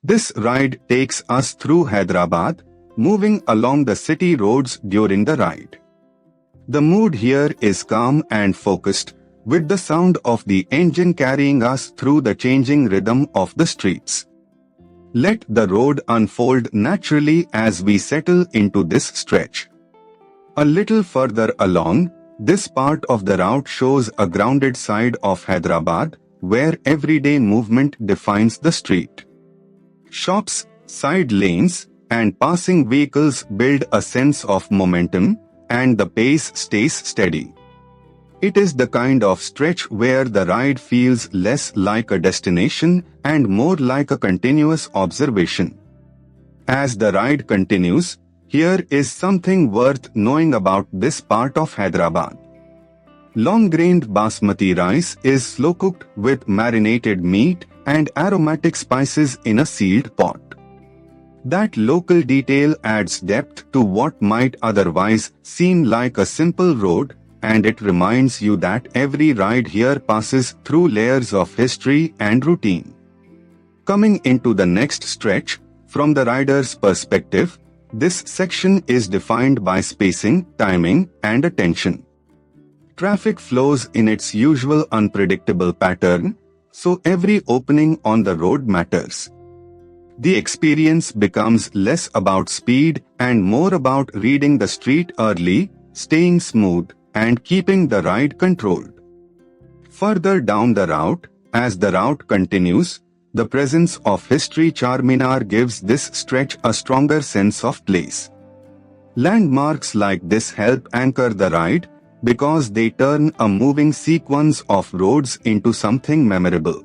This ride takes us through Hyderabad, moving along the city roads during the ride. The mood here is calm and focused, with the sound of the engine carrying us through the changing rhythm of the streets. Let the road unfold naturally as we settle into this stretch. A little further along, this part of the route shows a grounded side of Hyderabad, where everyday movement defines the street. Shops, side lanes, and passing vehicles build a sense of momentum, and the pace stays steady. It is the kind of stretch where the ride feels less like a destination and more like a continuous observation. As the ride continues, here is something worth knowing about this part of Hyderabad. Long-grained basmati rice is slow-cooked with marinated meat and aromatic spices in a sealed pot. That local detail adds depth to what might otherwise seem like a simple road, and it reminds you that every ride here passes through layers of history and routine. Coming into the next stretch, from the rider's perspective, this section is defined by spacing, timing, and attention. Traffic flows in its usual unpredictable pattern, so every opening on the road matters. The experience becomes less about speed and more about reading the street early, staying smooth, and keeping the ride controlled. Further down the route, as the route continues, the presence of history Charminar gives this stretch a stronger sense of place. Landmarks like this help anchor the ride because they turn a moving sequence of roads into something memorable.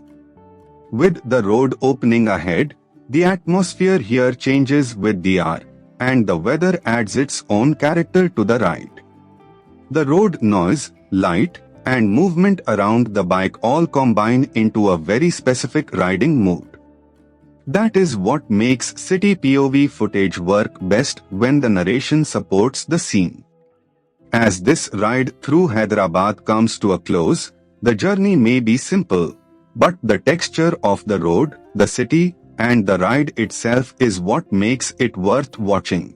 With the road opening ahead, the atmosphere here changes with the hour, and the weather adds its own character to the ride. The road noise, light, and movement around the bike all combine into a very specific riding mood. That is what makes city POV footage work best when the narration supports the scene. As this ride through Hyderabad comes to a close, the journey may be simple, but the texture of the road, the city, and the ride itself is what makes it worth watching.